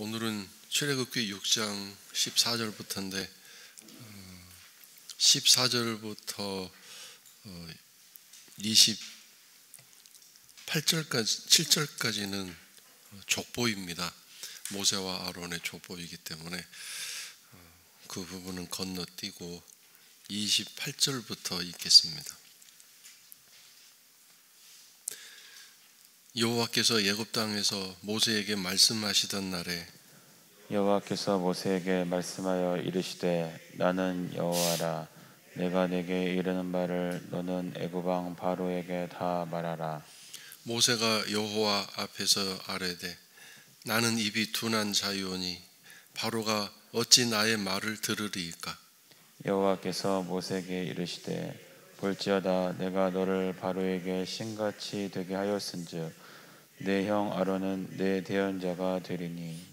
오늘은 출애굽기 6장 14절부터인데 14절부터 28절까지 7절까지는 족보입니다. 모세와 아론의 족보이기 때문에 그 부분은 건너뛰고 28절부터 읽겠습니다. 여호와께서 애굽 땅에서 모세에게 말씀하시던 날에 여호와께서 모세에게 말씀하여 이르시되 나는 여호와라. 내가 내게 이르는 말을 너는 애굽 왕 바로에게 다 말하라. 모세가 여호와 앞에서 아뢰되 나는 입이 둔한 자유오니 바로가 어찌 나의 말을 들으리이까. 여호와께서 모세에게 이르시되 볼지어다 내가 너를 바로에게 신같이 되게 하였은즉 내 형 아론은 내 대언자가 되리니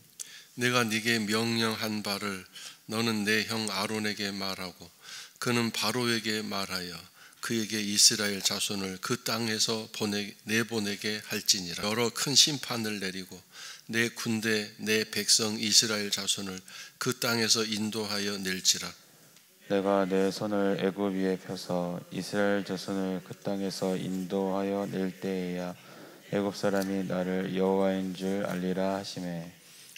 내가 네게 명령한 바를 너는 내 형 아론에게 말하고 그는 바로에게 말하여 그에게 이스라엘 자손을 그 땅에서 내보내게 할지니라. 여러 큰 심판을 내리고 내 군대 내 백성 이스라엘 자손을 그 땅에서 인도하여 낼지라. 내가 내 손을 애굽 위에 펴서 이스라엘 자손을 그 땅에서 인도하여 낼 때에야 애굽 사람이 나를 여호와인 줄 알리라 하시매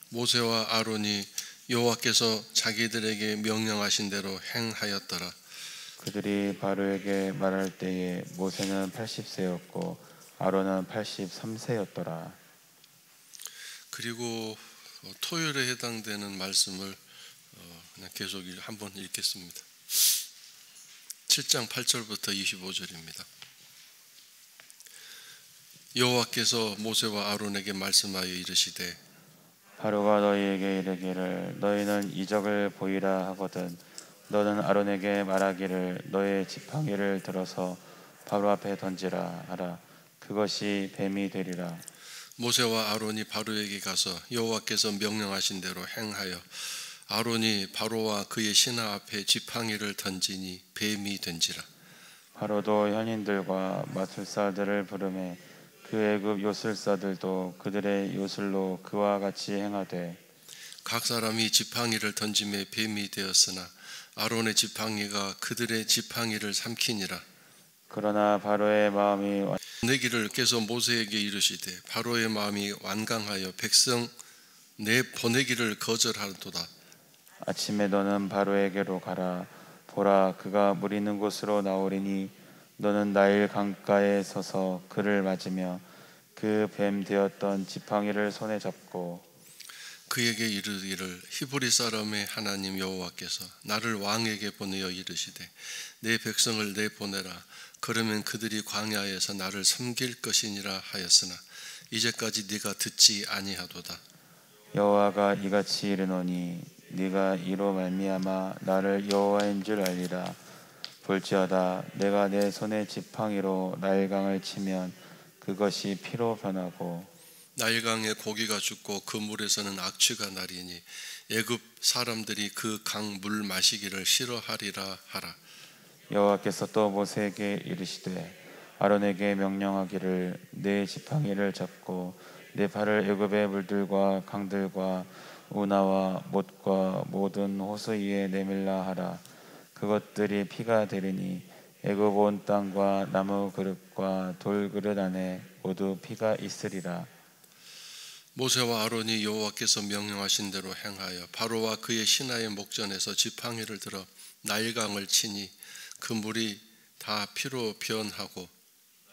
모세와 아론이 여호와께서 자기들에게 명령하신 대로 행하였더라. 그들이 바로에게 말할 때에 모세는 80세였고 아론은 83세였더라. 그리고 토요일에 해당되는 말씀을 그냥 계속 한번 읽겠습니다. 7장 8절부터 25절입니다. 여호와께서 모세와 아론에게 말씀하여 이르시되 바로가 너희에게 이르기를 너희는 이적을 보이라 하거든 너는 아론에게 말하기를 너의 지팡이를 들어서 바로 앞에 던지라 하라. 그것이 뱀이 되리라. 모세와 아론이 바로에게 가서 여호와께서 명령하신 대로 행하여 아론이 바로와 그의 신하 앞에 지팡이를 던지니 뱀이 된지라. 바로도 현인들과 마술사들을 부르매 그 애굽 요술사들도 그들의 요술로 그와 같이 행하되 각 사람이 지팡이를 던짐에 뱀이 되었으나 아론의 지팡이가 그들의 지팡이를 삼키니라. 그러나 바로의 마음이 보내기를 께서 모세에게 이르시되 바로의 마음이 완강하여 백성 내 보내기를 거절하도다. 아침에 너는 바로에게로 가라. 보라 그가 물 있는 곳으로 나오리니 너는 나일 강가에 서서 그를 맞으며 그 뱀 되었던 지팡이를 손에 잡고 그에게 이르기를 히브리 사람의 하나님 여호와께서 나를 왕에게 보내어 이르시되 내 백성을 내보내라. 그러면 그들이 광야에서 나를 섬길 것이니라 하였으나 이제까지 네가 듣지 아니하도다. 여호와가 이같이 이르노니 네가 이로 말미암아 나를 여호와인 줄 알리라. 볼지어다 내가 내 손의 지팡이로 나일강을 치면 그것이 피로 변하고 나일강에 고기가 죽고 그 물에서는 악취가 나리니 애굽 사람들이 그 강 물 마시기를 싫어하리라 하라. 여호와께서 또 모세에게 이르시되 아론에게 명령하기를 내 지팡이를 잡고 내 발을 애굽의 물들과 강들과 운하와 못과 모든 호수 위에 내밀라 하라. 그것들이 피가 되리니 애굽 온 땅과 나무 그릇과 돌 그릇 안에 모두 피가 있으리라. 모세와 아론이 여호와께서 명령하신 대로 행하여 바로와 그의 신하의 목전에서 지팡이를 들어 나일강을 치니 그 물이 다 피로 변하고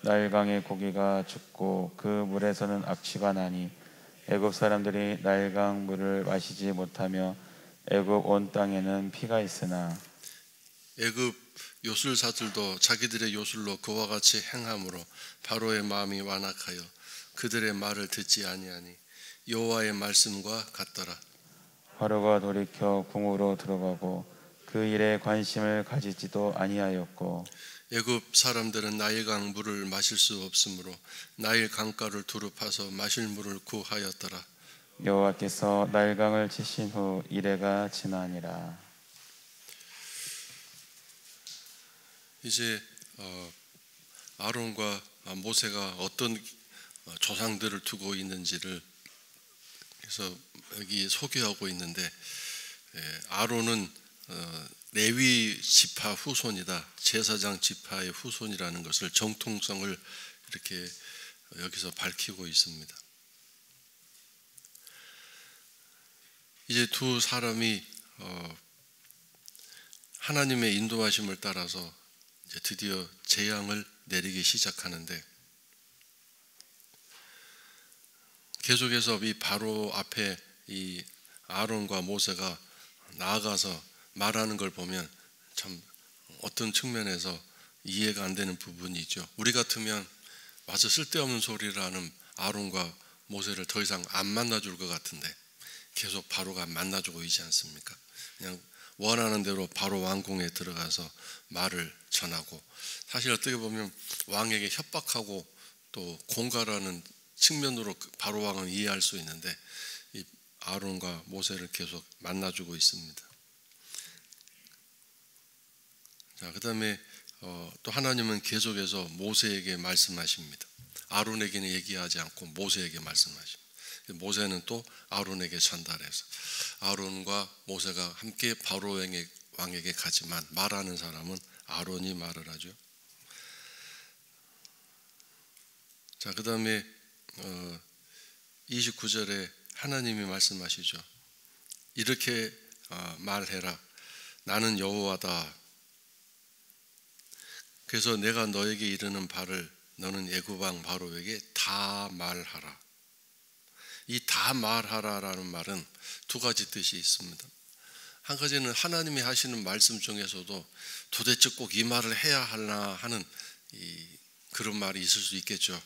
나일강의 고기가 죽고 그 물에서는 악취가 나니 애굽 사람들이 나일강 물을 마시지 못하며 애굽 온 땅에는 피가 있으나 애굽 요술사들도 자기들의 요술로 그와 같이 행함으로 바로의 마음이 완악하여 그들의 말을 듣지 아니하니 여호와의 말씀과 같더라. 바로가 돌이켜 궁으로 들어가고 그 일에 관심을 가지지도 아니하였고 애굽 사람들은 나일강 물을 마실 수 없으므로 나일 강가를 두루 파서 마실 물을 구하였더라. 여호와께서 나일강을 치신 후 이레가 지나니라. 이제 아론과 모세가 어떤 조상들을 두고 있는지를 그래서 여기 소개하고 있는데 아론은 레위 지파 후손이다, 제사장 지파의 후손이라는 것을 정통성을 이렇게 여기서 밝히고 있습니다. 이제 두 사람이 하나님의 인도하심을 따라서 이제 드디어 재앙을 내리기 시작하는데, 계속해서 이 바로 앞에 이 아론과 모세가 나아가서 말하는 걸 보면 참 어떤 측면에서 이해가 안 되는 부분이 있죠. 우리 같으면 와서 쓸데없는 소리를 하는 아론과 모세를 더 이상 안 만나줄 것 같은데 계속 바로가 만나주고 있지 않습니까? 그냥 원하는 대로 바로 왕궁에 들어가서 말을 전하고, 사실 어떻게 보면 왕에게 협박하고 또 공갈하는 측면으로 바로 왕은 이해할 수 있는데, 이 아론과 모세를 계속 만나주고 있습니다. 자, 그 다음에 또 하나님은 계속해서 모세에게 말씀하십니다. 아론에게는 얘기하지 않고 모세에게 말씀하십니다. 모세는 또 아론에게 전달해서 아론과 모세가 함께 바로 왕에게 가지만 말하는 사람은 아론이 말을 하죠. 자, 그 다음에 29절에 하나님이 말씀하시죠. 이렇게 말해라. 나는 여호와다. 그래서 내가 너에게 이르는 바를 너는 애굽 왕 바로에게 다 말하라. 이 다 말하라라는 말은 두 가지 뜻이 있습니다. 한 가지는 하나님이 하시는 말씀 중에서도 도대체 꼭 이 말을 해야 하나 하는 그런 말이 있을 수 있겠죠.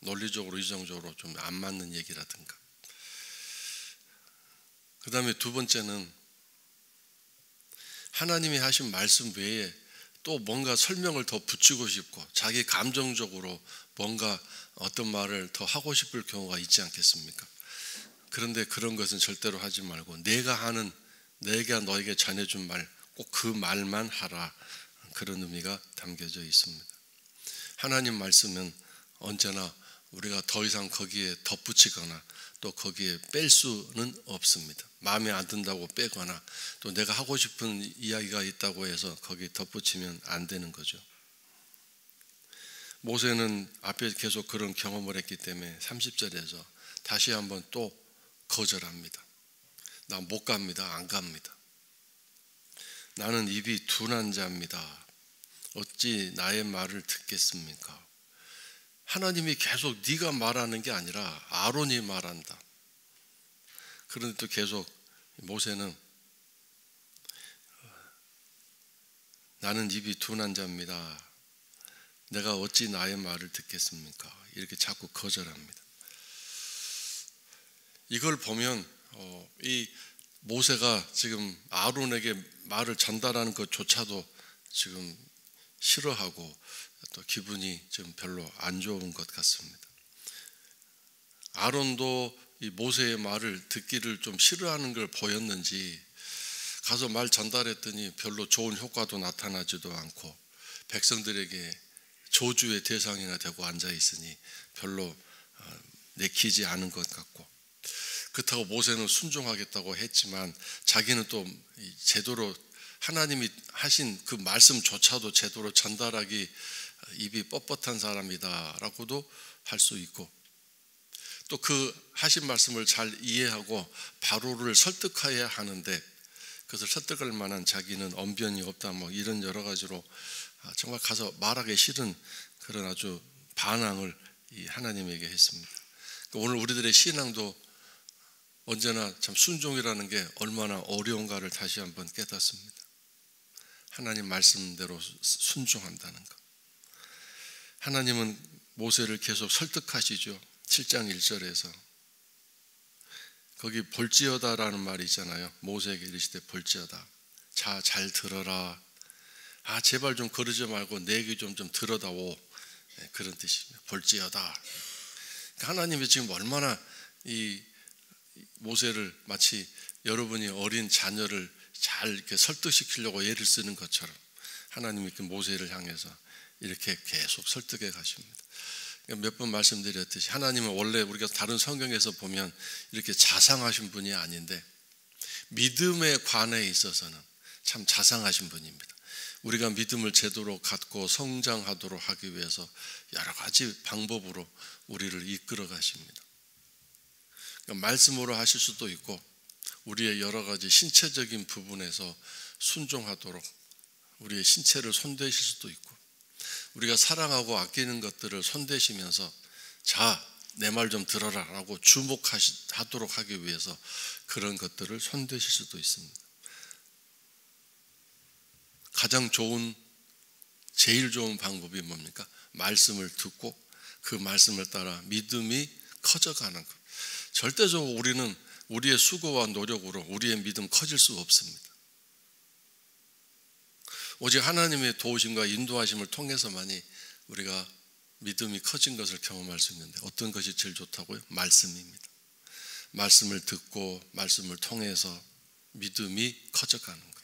논리적으로 이성적으로 좀 안 맞는 얘기라든가. 그 다음에 두 번째는 하나님이 하신 말씀 외에 또 뭔가 설명을 더 붙이고 싶고 자기 감정적으로 뭔가 어떤 말을 더 하고 싶을 경우가 있지 않겠습니까? 그런데 그런 것은 절대로 하지 말고 내가 너에게 전해준 말, 꼭 그 말만 하라. 그런 의미가 담겨져 있습니다. 하나님 말씀은 언제나 우리가 더 이상 거기에 덧붙이거나 또 거기에 뺄 수는 없습니다. 마음에 안 든다고 빼거나 또 내가 하고 싶은 이야기가 있다고 해서 거기에 덧붙이면 안 되는 거죠. 모세는 앞에 계속 그런 경험을 했기 때문에 30절에서 다시 한번 또 거절합니다. 나 못 갑니다. 안 갑니다. 나는 입이 둔한 자입니다. 어찌 나의 말을 듣겠습니까? 하나님이 계속 네가 말하는 게 아니라 아론이 말한다. 그런데 또 계속 모세는 나는 입이 둔한 자입니다. 내가 어찌 나의 말을 듣겠습니까? 이렇게 자꾸 거절합니다. 이걸 보면 이 모세가 지금 아론에게 말을 전달하는 것조차도 지금 싫어하고 또 기분이 좀 별로 안 좋은 것 같습니다. 아론도 이 모세의 말을 듣기를 좀 싫어하는 걸 보였는지 가서 말 전달했더니 별로 좋은 효과도 나타나지도 않고 백성들에게 저주의 대상이나 되고 앉아 있으니 별로 내키지 않은 것 같고, 그렇다고 모세는 순종하겠다고 했지만 자기는 또 제대로 하나님이 하신 그 말씀조차도 제대로 전달하기 입이 뻣뻣한 사람이다라고도 할 수 있고, 또 그 하신 말씀을 잘 이해하고 바로를 설득해야 하는데 그것을 설득할 만한 자기는 언변이 없다, 뭐 이런 여러 가지로 정말 가서 말하기 싫은 그런 아주 반항을 하나님에게 했습니다. 오늘 우리들의 신앙도 언제나 참 순종이라는 게 얼마나 어려운가를 다시 한번 깨닫습니다. 하나님 말씀대로 순종한다는 것. 하나님은 모세를 계속 설득하시죠. 7장 1절에서 거기 볼지어다라는 말이 있잖아요. 모세에게 이르시되 볼지어다. 자, 잘 들어라. 제발 좀 그러지 말고 내 얘기 좀 들어다오. 그런 뜻입니다. 볼지어다. 하나님이 지금 얼마나 이 모세를 마치 여러분이 어린 자녀를 잘 이렇게 설득시키려고 예를 쓰는 것처럼 하나님이 그 모세를 향해서 이렇게 계속 설득해 가십니다. 몇 번 말씀드렸듯이 하나님은 원래 우리가 다른 성경에서 보면 이렇게 자상하신 분이 아닌데 믿음에 관해 있어서는 참 자상하신 분입니다. 우리가 믿음을 제대로 갖고 성장하도록 하기 위해서 여러 가지 방법으로 우리를 이끌어 가십니다. 말씀으로 하실 수도 있고 우리의 여러 가지 신체적인 부분에서 순종하도록 우리의 신체를 손대실 수도 있고 우리가 사랑하고 아끼는 것들을 손대시면서 자, 내 말 좀 들어라 라고 주목하도록 하기 위해서 그런 것들을 손대실 수도 있습니다. 가장 제일 좋은 방법이 뭡니까? 말씀을 듣고 그 말씀을 따라 믿음이 커져가는 것. 절대적으로 우리는 우리의 수고와 노력으로 우리의 믿음 커질 수 없습니다. 오직 하나님의 도우심과 인도하심을 통해서만이 우리가 믿음이 커진 것을 경험할 수 있는데 어떤 것이 제일 좋다고요? 말씀입니다. 말씀을 듣고 말씀을 통해서 믿음이 커져가는 것.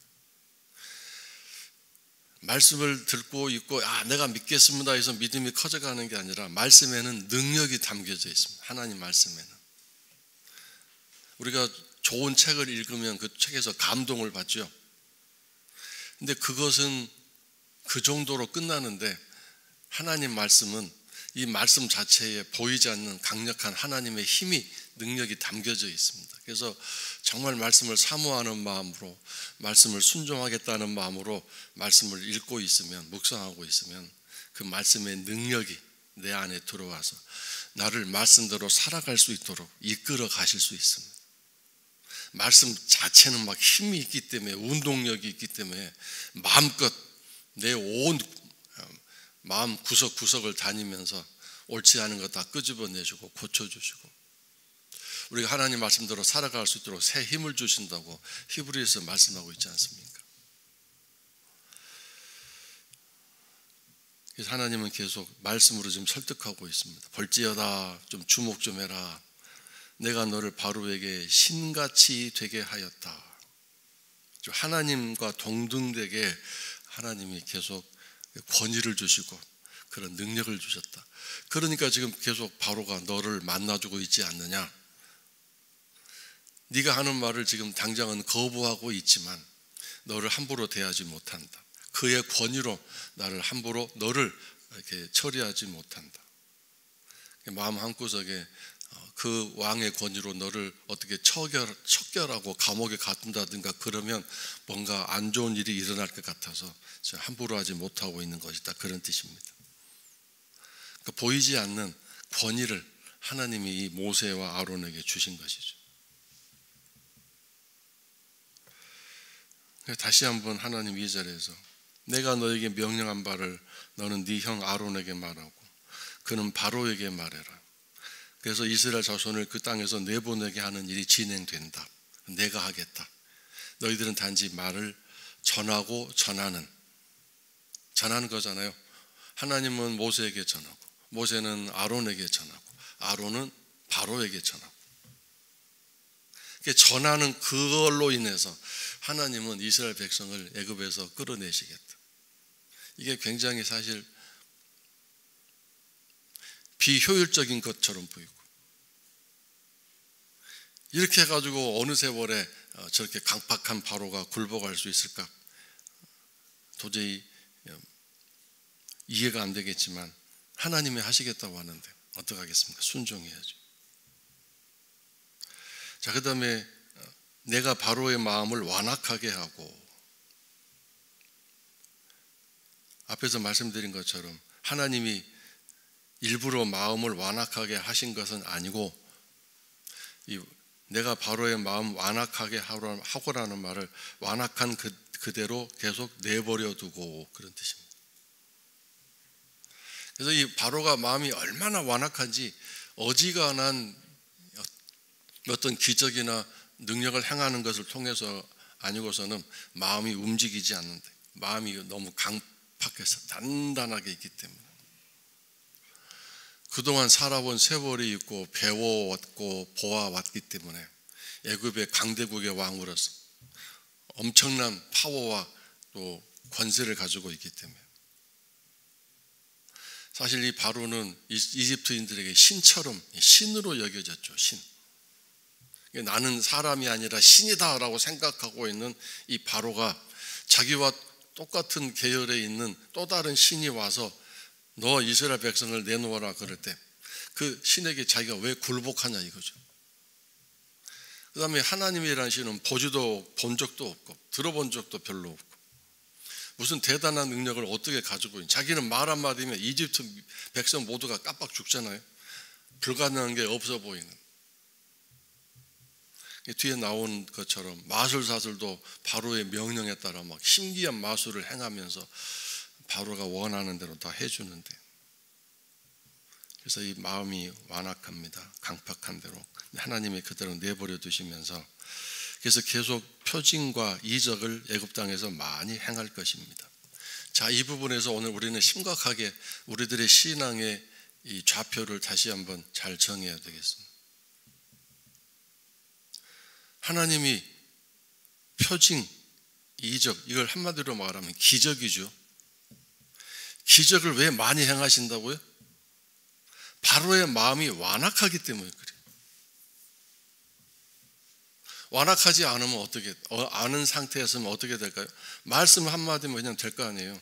말씀을 듣고 있고 내가 믿겠습니다 해서 믿음이 커져가는 게 아니라 말씀에는 능력이 담겨져 있습니다. 하나님 말씀에는. 우리가 좋은 책을 읽으면 그 책에서 감동을 받죠. 근데 그것은 그 정도로 끝나는데 하나님 말씀은 이 말씀 자체에 보이지 않는 강력한 하나님의 힘이 능력이 담겨져 있습니다. 그래서 정말 말씀을 사모하는 마음으로 말씀을 순종하겠다는 마음으로 말씀을 읽고 있으면 묵상하고 있으면 그 말씀의 능력이 내 안에 들어와서 나를 말씀대로 살아갈 수 있도록 이끌어 가실 수 있습니다. 말씀 자체는 막 힘이 있기 때문에 운동력이 있기 때문에 마음껏 내 온 마음 구석구석을 다니면서 옳지 않은 거 다 끄집어내주고 고쳐주시고 우리가 하나님 말씀대로 살아갈 수 있도록 새 힘을 주신다고 히브리서에서 말씀하고 있지 않습니까? 그래서 하나님은 계속 말씀으로 지금 설득하고 있습니다. 볼지어다 좀 주목 좀 해라. 내가 너를 바로에게 신같이 되게 하였다. 하나님과 동등되게 하나님이 계속 권위를 주시고 그런 능력을 주셨다. 그러니까 지금 계속 바로가 너를 만나주고 있지 않느냐. 네가 하는 말을 지금 당장은 거부하고 있지만 너를 함부로 대하지 못한다. 그의 권위로 나를 함부로 너를 이렇게 처리하지 못한다. 마음 한구석에 그 왕의 권위로 너를 어떻게 척결하고 감옥에 가둔다든가 그러면 뭔가 안 좋은 일이 일어날 것 같아서 함부로 하지 못하고 있는 것이다. 그런 뜻입니다. 그러니까 보이지 않는 권위를 하나님이 이 모세와 아론에게 주신 것이죠. 다시 한번 하나님 2절에서 내가 너에게 명령한 바를 너는 네 형 아론에게 말하고 그는 바로에게 말해라. 그래서 이스라엘 자손을 그 땅에서 내보내게 하는 일이 진행된다. 내가 하겠다. 너희들은 단지 말을 전하고 전하는 거잖아요. 하나님은 모세에게 전하고 모세는 아론에게 전하고 아론은 바로에게 전하고 전하는 그걸로 인해서 하나님은 이스라엘 백성을 애굽에서 끌어내시겠다. 이게 굉장히 사실 비효율적인 것처럼 보이고 이렇게 해가지고 어느 세월에 저렇게 강팍한 바로가 굴복할 수 있을까? 도저히 이해가 안 되겠지만 하나님이 하시겠다고 하는데 어떡하겠습니까? 순종해야죠. 자, 그 다음에 내가 바로의 마음을 완악하게 하고 앞에서 말씀드린 것처럼 하나님이 일부러 마음을 완악하게 하신 것은 아니고 내가 바로의 마음 완악하게 하고라는 말을 완악한 그대로 계속 내버려 두고 그런 뜻입니다. 그래서 이 바로가 마음이 얼마나 완악한지 어지간한 어떤 기적이나 능력을 행하는 것을 통해서 아니고서는 마음이 움직이지 않는데 마음이 너무 강팍해서 단단하게 있기 때문에 그동안 살아본 세월이 있고 배워왔고 보아왔기 때문에 애굽의 강대국의 왕으로서 엄청난 파워와 또 권세를 가지고 있기 때문에 사실 이 바로는 이집트인들에게 신처럼 신으로 여겨졌죠. 신. 나는 사람이 아니라 신이다라고 생각하고 있는 이 바로가 자기와 똑같은 계열에 있는 또 다른 신이 와서 너 이스라엘 백성을 내놓아라 그럴 때 그 신에게 자기가 왜 굴복하냐 이거죠. 그 다음에 하나님이라는 신은 보지도 본 적도 없고 들어본 적도 별로 없고 무슨 대단한 능력을 어떻게 가지고 있는, 자기는 말 한마디면 이집트 백성 모두가 깜빡 죽잖아요. 불가능한 게 없어 보이는. 뒤에 나온 것처럼 마술사들도 바로의 명령에 따라 막 신기한 마술을 행하면서 바로가 원하는 대로 다 해주는데, 그래서 이 마음이 완악합니다. 강팍한 대로 하나님이 그대로 내버려 두시면서, 그래서 계속 표징과 이적을 애굽 땅에서 많이 행할 것입니다. 자, 이 부분에서 오늘 우리는 심각하게 우리들의 신앙의 이 좌표를 다시 한번 잘 정해야 되겠습니다. 하나님이 표징, 이적, 이걸 한마디로 말하면 기적이죠. 기적을 왜 많이 행하신다고요? 바로의 마음이 완악하기 때문에 그래요. 완악하지 않으면 어떻게, 아는 상태였으면 어떻게 될까요? 말씀 한마디면 그냥 될 거 아니에요.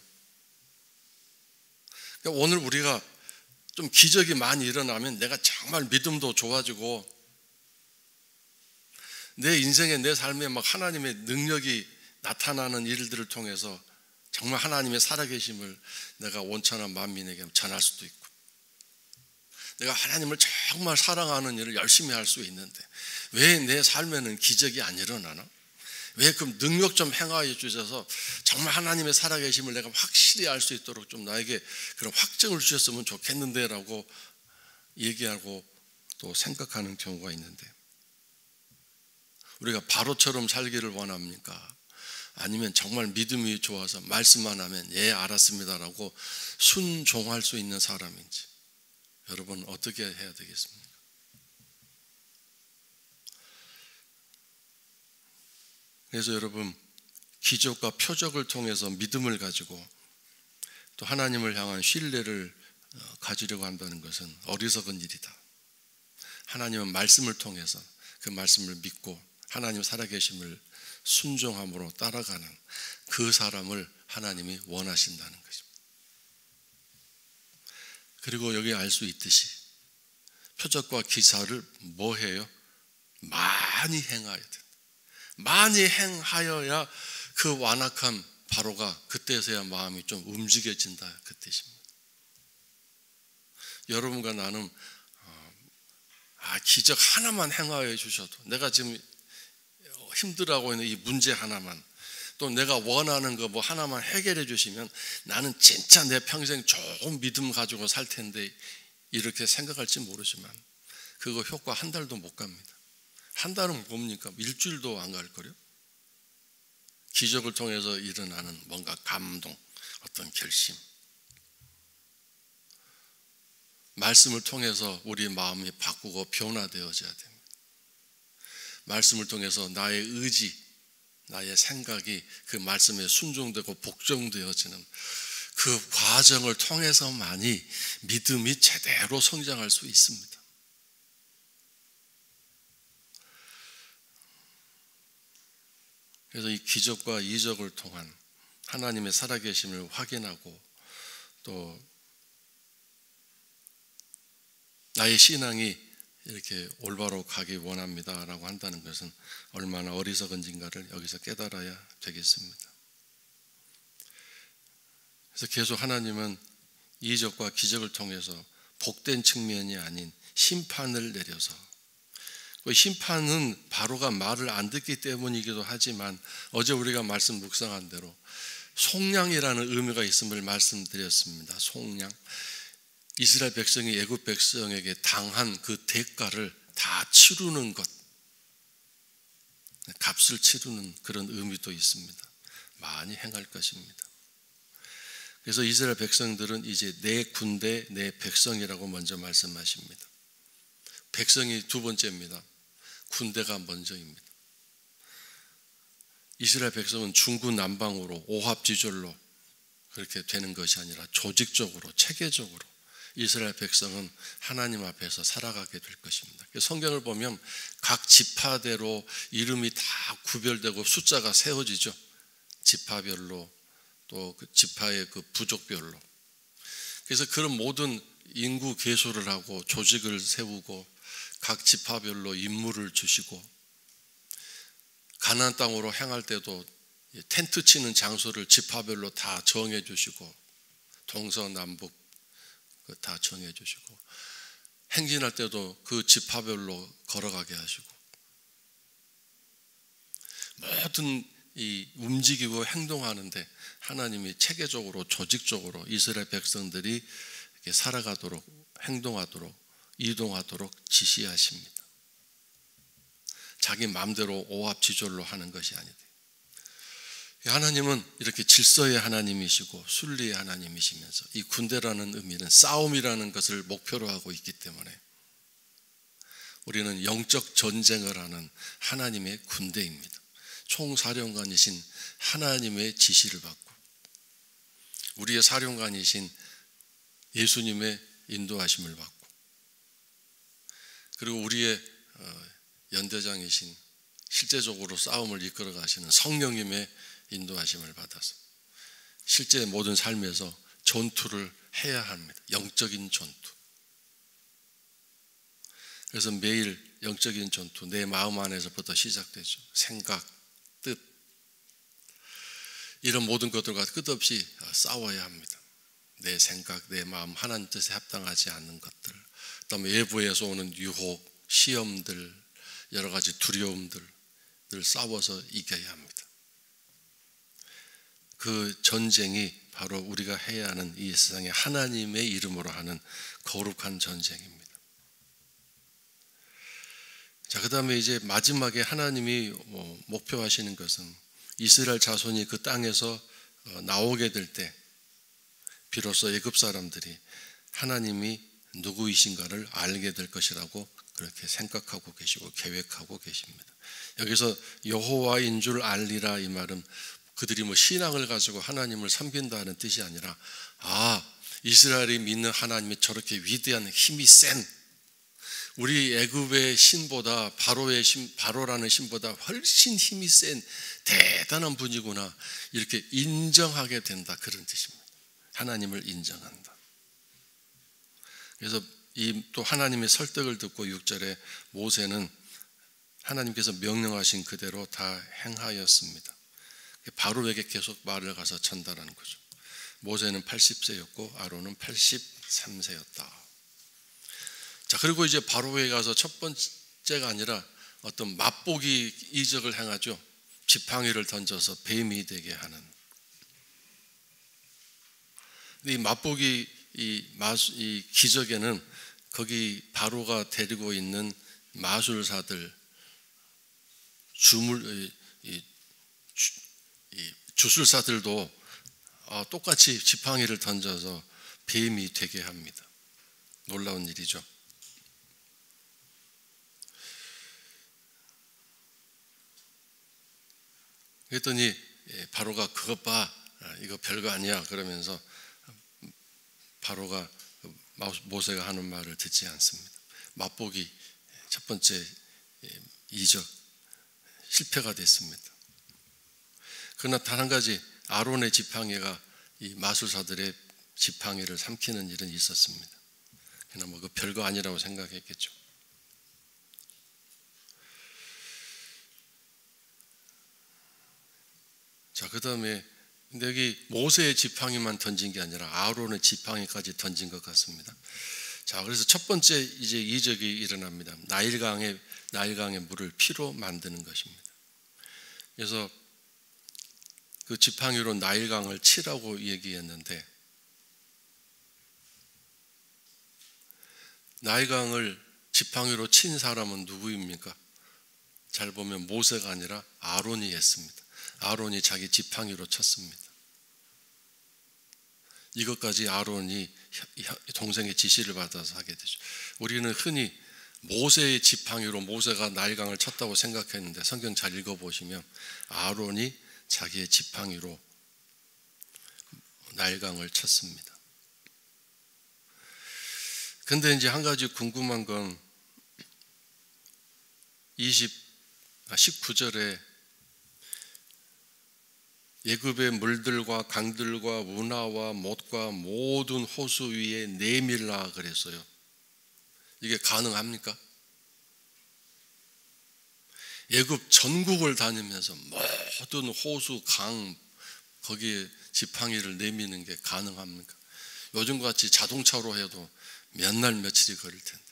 그러니까 오늘 우리가 좀 기적이 많이 일어나면 내가 정말 믿음도 좋아지고 내 인생에, 내 삶에 막 하나님의 능력이 나타나는 일들을 통해서 정말 하나님의 살아계심을 내가 온천하 만민에게 전할 수도 있고, 내가 하나님을 정말 사랑하는 일을 열심히 할 수 있는데 왜 내 삶에는 기적이 안 일어나나? 왜 그 능력 좀 행하여 주셔서 정말 하나님의 살아계심을 내가 확실히 알 수 있도록 좀 나에게 그런 확증을 주셨으면 좋겠는데 라고 얘기하고 또 생각하는 경우가 있는데, 우리가 바로처럼 살기를 원합니까? 아니면 정말 믿음이 좋아서 말씀만 하면 예 알았습니다라고 순종할 수 있는 사람인지, 여러분 어떻게 해야 되겠습니까? 그래서 여러분, 기적과 표적을 통해서 믿음을 가지고 또 하나님을 향한 신뢰를 가지려고 한다는 것은 어리석은 일이다. 하나님은 말씀을 통해서 그 말씀을 믿고 하나님 살아계심을 순종함으로 따라가는 그 사람을 하나님이 원하신다는 것입니다. 그리고 여기 알 수 있듯이 표적과 기사를 뭐 해요? 많이 행하여야 된다. 많이 행하여야 그 완악한 바로가 그때서야 마음이 좀 움직여진다, 그 뜻입니다. 여러분과 나는 기적 하나만 행하여 주셔도, 내가 지금 힘들어하고 있는 이 문제 하나만, 또 내가 원하는 거 뭐 하나만 해결해 주시면 나는 진짜 내 평생 좋은 믿음 가지고 살 텐데 이렇게 생각할지 모르지만 그거 효과 한 달도 못 갑니다. 한 달은 뭡니까? 일주일도 안 갈 거요. 기적을 통해서 일어나는 뭔가 감동, 어떤 결심, 말씀을 통해서 우리 마음이 바꾸고 변화되어져야 됩니다. 말씀을 통해서 나의 의지, 나의 생각이 그 말씀에 순종되고 복종되어지는 그 과정을 통해서만이 믿음이 제대로 성장할 수 있습니다. 그래서 이 기적과 이적을 통한 하나님의 살아계심을 확인하고 또 나의 신앙이 이렇게 올바로 가기 원합니다라고 한다는 것은 얼마나 어리석은지인가를 여기서 깨달아야 되겠습니다. 그래서 계속 하나님은 이적과 기적을 통해서 복된 측면이 아닌 심판을 내려서, 그 심판은 바로가 말을 안 듣기 때문이기도 하지만 어제 우리가 말씀 묵상한 대로 속량이라는 의미가 있음을 말씀드렸습니다. 속량. 이스라엘 백성이 애굽 백성에게 당한 그 대가를 다 치르는 것, 값을 치르는 그런 의미도 있습니다. 많이 행할 것입니다. 그래서 이스라엘 백성들은 이제 내 군대, 내 백성이라고 먼저 말씀하십니다. 백성이 두 번째입니다. 군대가 먼저입니다. 이스라엘 백성은 중구난방으로 오합지졸로 그렇게 되는 것이 아니라 조직적으로, 체계적으로 이스라엘 백성은 하나님 앞에서 살아가게 될 것입니다. 성경을 보면 각 지파대로 이름이 다 구별되고 숫자가 세워지죠. 지파별로, 또 그 지파의 그 부족별로. 그래서 그런 모든 인구 계수를 하고 조직을 세우고 각 지파별로 임무를 주시고, 가나안 땅으로 향할 때도 텐트 치는 장소를 지파별로 다 정해 주시고, 동서남북 다 정해 주시고, 행진할 때도 그 지파별로 걸어가게 하시고, 모든 이 움직이고 행동하는데 하나님이 체계적으로 조직적으로 이스라엘 백성들이 이렇게 살아가도록, 행동하도록, 이동하도록 지시하십니다. 자기 마음대로 오합지졸로 하는 것이 아니다. 하나님은 이렇게 질서의 하나님이시고 순리의 하나님이시면서 이 군대라는 의미는 싸움이라는 것을 목표로 하고 있기 때문에 우리는 영적 전쟁을 하는 하나님의 군대입니다. 총사령관이신 하나님의 지시를 받고 우리의 사령관이신 예수님의 인도하심을 받고, 그리고 우리의 연대장이신 실제적으로 싸움을 이끌어 가시는 성령님의 인도하심을 받아서 실제 모든 삶에서 전투를 해야 합니다. 영적인 전투. 그래서 매일 영적인 전투, 내 마음 안에서부터 시작되죠. 생각, 뜻, 이런 모든 것들과 끝없이 싸워야 합니다. 내 생각, 내 마음, 하나님 뜻에 합당하지 않는 것들, 그다음에 외부에서 오는 유혹, 시험들, 여러 가지 두려움들 늘 싸워서 이겨야 합니다. 그 전쟁이 바로 우리가 해야 하는 이 세상에 하나님의 이름으로 하는 거룩한 전쟁입니다. 자, 그 다음에 이제 마지막에 하나님이 목표하시는 것은 이스라엘 자손이 그 땅에서 나오게 될 때 비로소 애굽 사람들이 하나님이 누구이신가를 알게 될 것이라고 그렇게 생각하고 계시고 계획하고 계십니다. 여기서 여호와인 줄 알리라, 이 말은 그들이 신앙을 가지고 하나님을 섬긴다는 뜻이 아니라, 이스라엘이 믿는 하나님이 저렇게 위대한 힘이 센, 우리 애굽의 신보다, 바로라는 신보다 훨씬 힘이 센 대단한 분이구나, 이렇게 인정하게 된다, 그런 뜻입니다. 하나님을 인정한다. 그래서 이 또 하나님의 설득을 듣고 6절에 모세는 하나님께서 명령하신 그대로 다 행하였습니다. 바로에게 계속 말을 가서 전달하는 거죠. 모세는 80세였고 아론은 83세였다. 자, 그리고 이제 바로에 가서 첫 번째가 아니라 어떤 맛보기 이적을 행하죠. 지팡이를 던져서 뱀이 되게 하는. 이 맛보기 이 기적에는 거기 바로가 데리고 있는 마술사들, 주술사들도 똑같이 지팡이를 던져서 뱀이 되게 합니다. 놀라운 일이죠. 그랬더니 바로가 그것 봐, 이거 별거 아니야 그러면서 바로가 모세가 하는 말을 듣지 않습니다. 맛보기 첫 번째 이적 실패가 됐습니다. 그러나 단 한 가지, 아론의 지팡이가 이 마술사들의 지팡이를 삼키는 일은 있었습니다. 그러나 그 별거 아니라고 생각했겠죠. 자, 그 다음에 여기 모세의 지팡이만 던진 게 아니라 아론의 지팡이까지 던진 것 같습니다. 자, 그래서 첫 번째 이제 이적이 일어납니다. 나일강의 물을 피로 만드는 것입니다. 그래서 그 지팡이로 나일강을 치라고 얘기했는데, 나일강을 지팡이로 친 사람은 누구입니까? 잘 보면 모세가 아니라 아론이 했습니다. 아론이 자기 지팡이로 쳤습니다. 이것까지 아론이 동생의 지시를 받아서 하게 되죠. 우리는 흔히 모세의 지팡이로 모세가 나일강을 쳤다고 생각했는데, 성경 잘 읽어보시면 아론이 자기의 지팡이로 나일강을 쳤습니다. 근데 이제 한 가지 궁금한 건 19절에 애굽의 물들과 강들과 운하와 못과 모든 호수 위에 내밀라 그랬어요. 이게 가능합니까? 애굽 전국을 다니면서 모든 호수, 강, 거기에 지팡이를 내미는 게 가능합니까? 요즘같이 자동차로 해도 몇 날 며칠이 걸릴 텐데.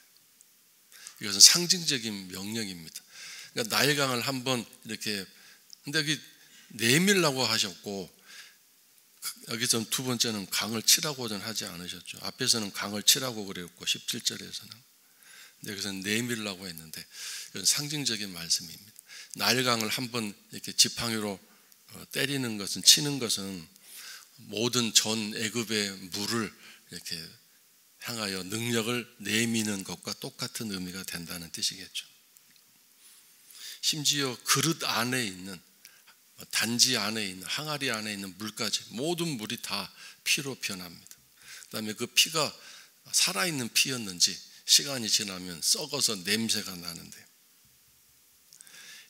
이것은 상징적인 명령입니다. 그러니까 나일강을 한번 이렇게, 근데 여기 내밀라고 하셨고, 여기서는 두 번째는 강을 치라고는 하지 않으셨죠. 앞에서는 강을 치라고 그랬고 17절에서는. 근데 여기서는 내밀라고 했는데 이건 상징적인 말씀입니다. 나일강을 한번 이렇게 지팡이로 때리는 것은, 치는 것은 모든 전 애굽의 물을 이렇게 향하여 능력을 내미는 것과 똑같은 의미가 된다는 뜻이겠죠. 심지어 그릇 안에 있는, 단지 안에 있는, 항아리 안에 있는 물까지 모든 물이 다 피로 변합니다. 그 다음에 그 피가 살아있는 피였는지 시간이 지나면 썩어서 냄새가 나는데,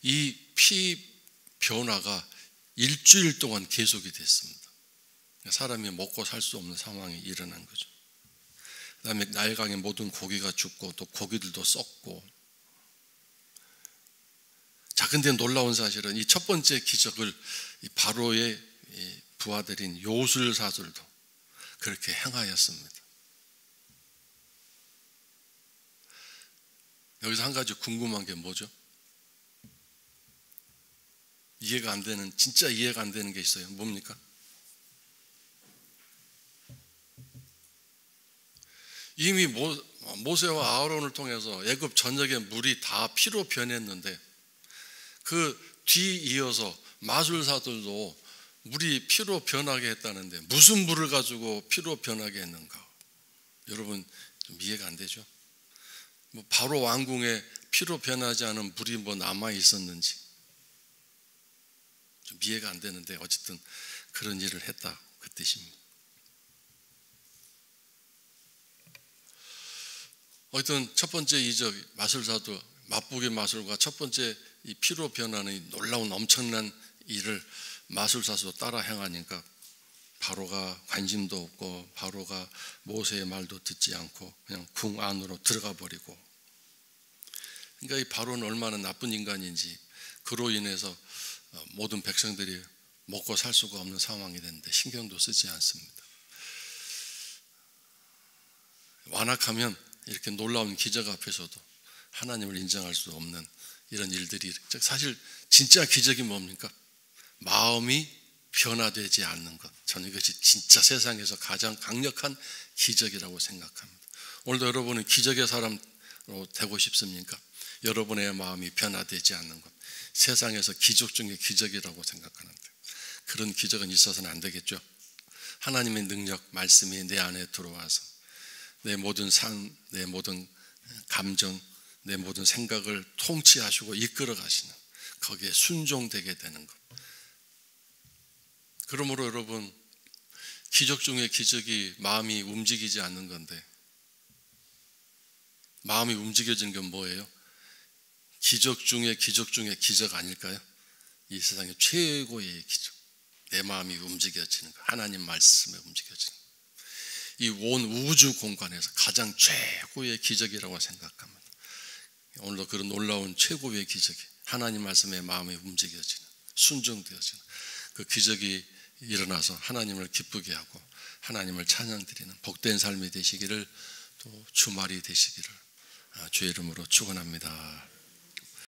이 피 변화가 일주일 동안 계속이 됐습니다. 사람이 먹고 살 수 없는 상황이 일어난 거죠. 그 다음에 나일강의 모든 고기가 죽고 또 고기들도 썩고. 자, 근데 놀라운 사실은 이 첫 번째 기적을 이 바로의 부하들인 요술사들도 그렇게 행하였습니다. 여기서 한 가지 궁금한 게 뭐죠? 이해가 안 되는, 진짜 이해가 안 되는 게 있어요. 뭡니까? 이미 모세와 아론을 통해서 애굽 전역의 물이 다 피로 변했는데, 그 뒤 이어서 마술사들도 물이 피로 변하게 했다는데 무슨 물을 가지고 피로 변하게 했는가? 여러분 좀 이해가 안 되죠? 바로 왕궁에 피로 변하지 않은 물이 남아 있었는지 좀 이해가 안 되는데, 어쨌든 그런 일을 했다, 그 뜻입니다. 어쨌든 첫 번째 이적, 마술사도 맛보기 마술과 첫 번째 이 피로 변하는 이 놀라운 엄청난 일을 마술사도 따라 행하니까 바로가 관심도 없고, 바로가 모세의 말도 듣지 않고 그냥 궁 안으로 들어가 버리고. 그러니까 이 바로는 얼마나 나쁜 인간인지, 그로 인해서 모든 백성들이 먹고 살 수가 없는 상황이 됐는데 신경도 쓰지 않습니다. 완악하면 이렇게 놀라운 기적 앞에서도 하나님을 인정할 수 없는 이런 일들이, 사실 진짜 기적이 뭡니까? 마음이 변화되지 않는 것. 저는 이것이 진짜 세상에서 가장 강력한 기적이라고 생각합니다. 오늘도 여러분은 기적의 사람으로 되고 싶습니까? 여러분의 마음이 변화되지 않는 것, 세상에서 기적 중에 기적이라고 생각하는데, 그런 기적은 있어서는 안 되겠죠. 하나님의 능력, 말씀이 내 안에 들어와서 내 모든 삶, 내 모든 감정, 내 모든 생각을 통치하시고 이끌어 가시는, 거기에 순종되게 되는 것. 그러므로 여러분, 기적 중에 기적이 마음이 움직이지 않는 건데, 마음이 움직여지는 건 뭐예요? 기적 중에 기적 중에 기적 아닐까요? 이 세상의 최고의 기적, 내 마음이 움직여지는 것, 하나님 말씀에 움직여지는 것. 이 온 우주 공간에서 가장 최고의 기적이라고 생각합니다. 오늘도 그런 놀라운 최고의 기적이, 하나님 말씀에 마음이 움직여지는, 순종되어지는 그 기적이 일어나서 하나님을 기쁘게 하고 하나님을 찬양드리는 복된 삶이 되시기를, 또 주말이 되시기를 주의 이름으로 축원합니다.